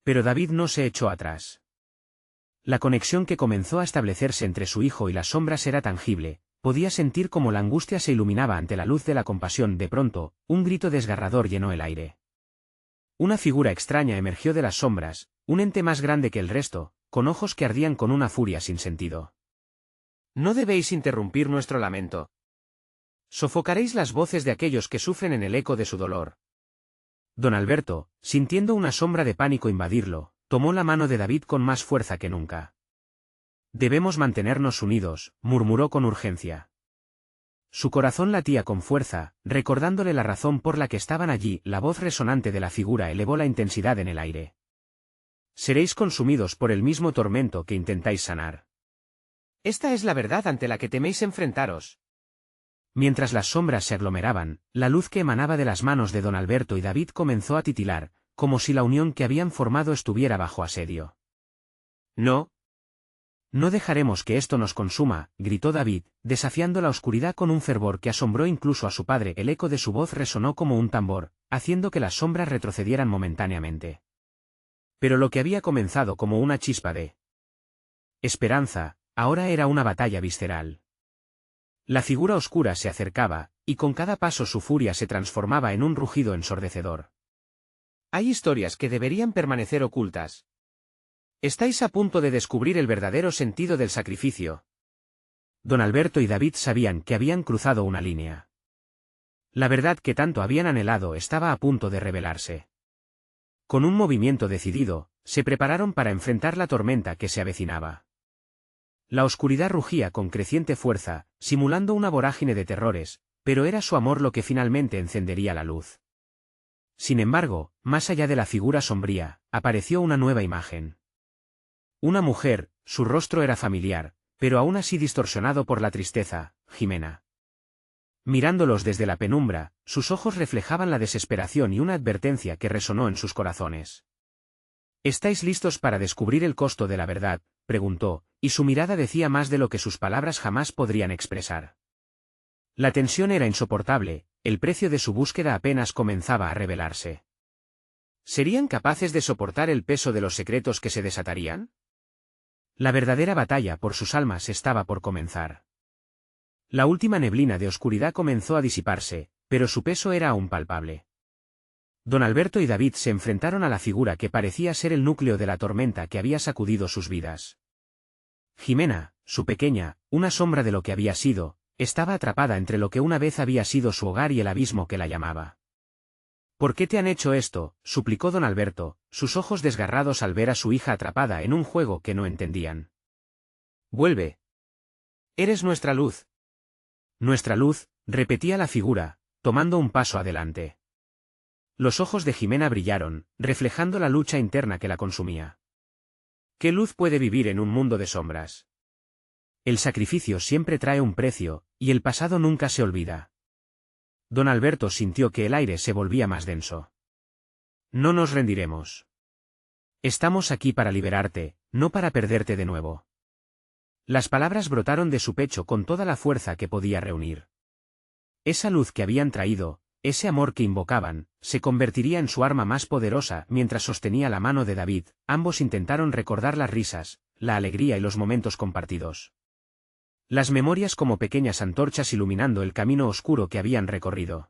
Pero David no se echó atrás. La conexión que comenzó a establecerse entre su hijo y las sombras era tangible, podía sentir cómo la angustia se iluminaba ante la luz de la compasión. De pronto, un grito desgarrador llenó el aire. Una figura extraña emergió de las sombras, un ente más grande que el resto, con ojos que ardían con una furia sin sentido. No debéis interrumpir nuestro lamento. Sofocaréis las voces de aquellos que sufren en el eco de su dolor. Don Alberto, sintiendo una sombra de pánico invadirlo, tomó la mano de David con más fuerza que nunca. Debemos mantenernos unidos, murmuró con urgencia. Su corazón latía con fuerza, recordándole la razón por la que estaban allí. La voz resonante de la figura elevó la intensidad en el aire. Seréis consumidos por el mismo tormento que intentáis sanar. Esta es la verdad ante la que teméis enfrentaros. Mientras las sombras se aglomeraban, la luz que emanaba de las manos de don Alberto y David comenzó a titilar, como si la unión que habían formado estuviera bajo asedio. No. No dejaremos que esto nos consuma, gritó David, desafiando la oscuridad con un fervor que asombró incluso a su padre. El eco de su voz resonó como un tambor, haciendo que las sombras retrocedieran momentáneamente. Pero lo que había comenzado como una chispa de esperanza, ahora era una batalla visceral. La figura oscura se acercaba, y con cada paso su furia se transformaba en un rugido ensordecedor. Hay historias que deberían permanecer ocultas. Estáis a punto de descubrir el verdadero sentido del sacrificio. Don Alberto y David sabían que habían cruzado una línea. La verdad que tanto habían anhelado estaba a punto de revelarse. Con un movimiento decidido, se prepararon para enfrentar la tormenta que se avecinaba. La oscuridad rugía con creciente fuerza, simulando una vorágine de terrores, pero era su amor lo que finalmente encendería la luz. Sin embargo, más allá de la figura sombría, apareció una nueva imagen. Una mujer, su rostro era familiar, pero aún así distorsionado por la tristeza, Jimena. Mirándolos desde la penumbra, sus ojos reflejaban la desesperación y una advertencia que resonó en sus corazones. ¿Estáis listos para descubrir el costo de la verdad?, preguntó, y su mirada decía más de lo que sus palabras jamás podrían expresar. La tensión era insoportable, el precio de su búsqueda apenas comenzaba a revelarse. ¿Serían capaces de soportar el peso de los secretos que se desatarían? La verdadera batalla por sus almas estaba por comenzar. La última neblina de oscuridad comenzó a disiparse, pero su peso era aún palpable. Don Alberto y David se enfrentaron a la figura que parecía ser el núcleo de la tormenta que había sacudido sus vidas. Jimena, su pequeña, una sombra de lo que había sido, estaba atrapada entre lo que una vez había sido su hogar y el abismo que la llamaba. ¿Por qué te han hecho esto?, suplicó don Alberto, sus ojos desgarrados al ver a su hija atrapada en un juego que no entendían. Vuelve. Eres nuestra luz. Nuestra luz, repetía la figura, tomando un paso adelante. Los ojos de Jimena brillaron, reflejando la lucha interna que la consumía. ¿Qué luz puede vivir en un mundo de sombras? El sacrificio siempre trae un precio, y el pasado nunca se olvida. Don Alberto sintió que el aire se volvía más denso. No nos rendiremos. Estamos aquí para liberarte, no para perderte de nuevo. Las palabras brotaron de su pecho con toda la fuerza que podía reunir. Esa luz que habían traído, ese amor que invocaban, se convertiría en su arma más poderosa. Mientras sostenía la mano de David, ambos intentaron recordar las risas, la alegría y los momentos compartidos. Las memorias como pequeñas antorchas iluminando el camino oscuro que habían recorrido.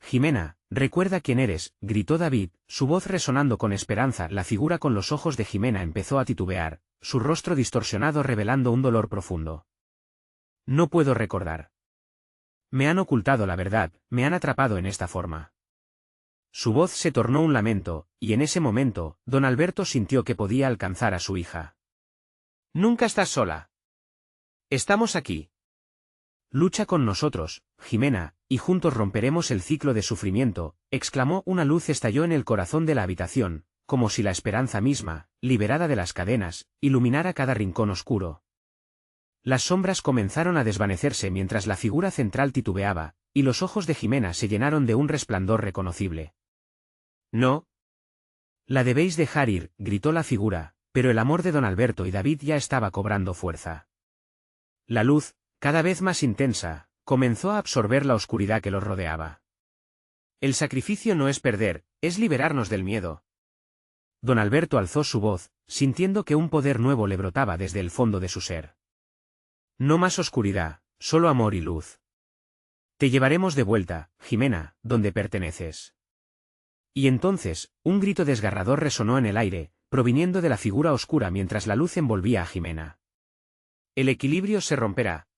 Jimena, recuerda quién eres, gritó David, su voz resonando con esperanza. La figura con los ojos de Jimena empezó a titubear, su rostro distorsionado revelando un dolor profundo. No puedo recordar. Me han ocultado la verdad, me han atrapado en esta forma. Su voz se tornó un lamento, y en ese momento, don Alberto sintió que podía alcanzar a su hija. Nunca estás sola. Estamos aquí. Lucha con nosotros, Jimena, y juntos romperemos el ciclo de sufrimiento, exclamó. Una luz estalló en el corazón de la habitación, como si la esperanza misma, liberada de las cadenas, iluminara cada rincón oscuro. Las sombras comenzaron a desvanecerse mientras la figura central titubeaba, y los ojos de Jimena se llenaron de un resplandor reconocible. No. La debéis dejar ir, gritó la figura, pero el amor de don Alberto y David ya estaba cobrando fuerza. La luz, cada vez más intensa, comenzó a absorber la oscuridad que los rodeaba. El sacrificio no es perder, es liberarnos del miedo. Don Alberto alzó su voz, sintiendo que un poder nuevo le brotaba desde el fondo de su ser. No más oscuridad, solo amor y luz. Te llevaremos de vuelta, Jimena, donde perteneces. Y entonces, un grito desgarrador resonó en el aire, proviniendo de la figura oscura mientras la luz envolvía a Jimena. El equilibrio se romperá.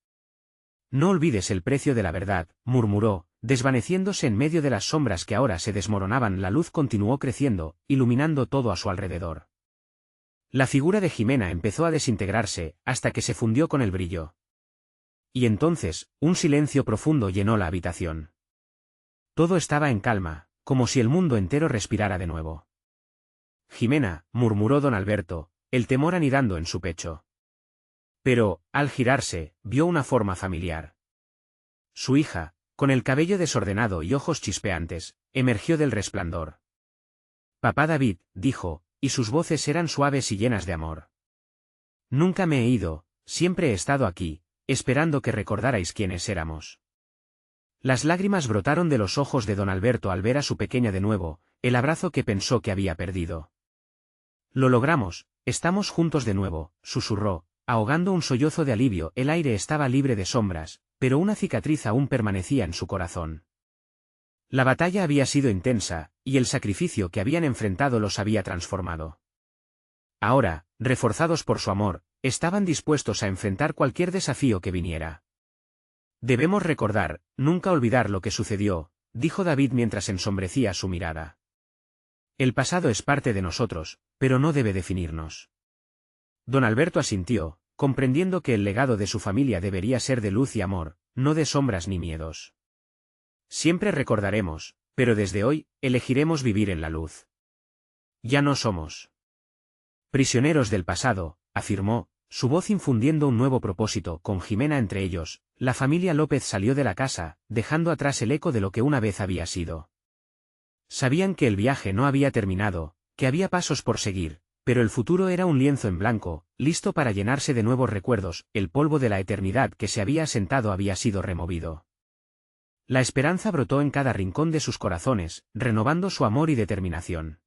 No olvides el precio de la verdad, murmuró, desvaneciéndose en medio de las sombras que ahora se desmoronaban. La luz continuó creciendo, iluminando todo a su alrededor. La figura de Jimena empezó a desintegrarse, hasta que se fundió con el brillo. Y entonces, un silencio profundo llenó la habitación. Todo estaba en calma, como si el mundo entero respirara de nuevo. Jimena, murmuró don Alberto, el temor anidando en su pecho. Pero, al girarse, vio una forma familiar. Su hija, con el cabello desordenado y ojos chispeantes, emergió del resplandor. Papá David, dijo, y sus voces eran suaves y llenas de amor. Nunca me he ido, siempre he estado aquí, esperando que recordarais quiénes éramos. Las lágrimas brotaron de los ojos de don Alberto al ver a su pequeña de nuevo, el abrazo que pensó que había perdido. Lo logramos, estamos juntos de nuevo, susurró, ahogando un sollozo de alivio. El aire estaba libre de sombras, pero una cicatriz aún permanecía en su corazón. La batalla había sido intensa, y el sacrificio que habían enfrentado los había transformado. Ahora, reforzados por su amor, estaban dispuestos a enfrentar cualquier desafío que viniera. Debemos recordar, nunca olvidar lo que sucedió, dijo David mientras ensombrecía su mirada. El pasado es parte de nosotros, pero no debe definirnos. Don Alberto asintió, comprendiendo que el legado de su familia debería ser de luz y amor, no de sombras ni miedos. Siempre recordaremos, pero desde hoy, elegiremos vivir en la luz. Ya no somos prisioneros del pasado, afirmó, su voz infundiendo un nuevo propósito. Con Jimena entre ellos, la familia López salió de la casa, dejando atrás el eco de lo que una vez había sido. Sabían que el viaje no había terminado, que había pasos por seguir, pero el futuro era un lienzo en blanco, listo para llenarse de nuevos recuerdos. El polvo de la eternidad que se había asentado había sido removido. La esperanza brotó en cada rincón de sus corazones, renovando su amor y determinación.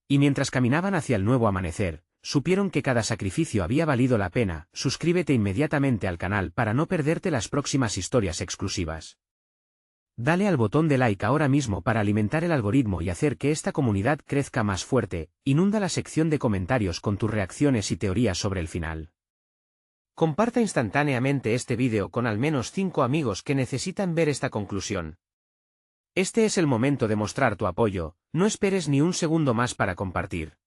Y mientras caminaban hacia el nuevo amanecer, supieron que cada sacrificio había valido la pena. Suscríbete inmediatamente al canal para no perderte las próximas historias exclusivas. Dale al botón de like ahora mismo para alimentar el algoritmo y hacer que esta comunidad crezca más fuerte. Inunda la sección de comentarios con tus reacciones y teorías sobre el final. Comparta instantáneamente este vídeo con al menos 5 amigos que necesitan ver esta conclusión. Este es el momento de mostrar tu apoyo, no esperes ni un segundo más para compartir.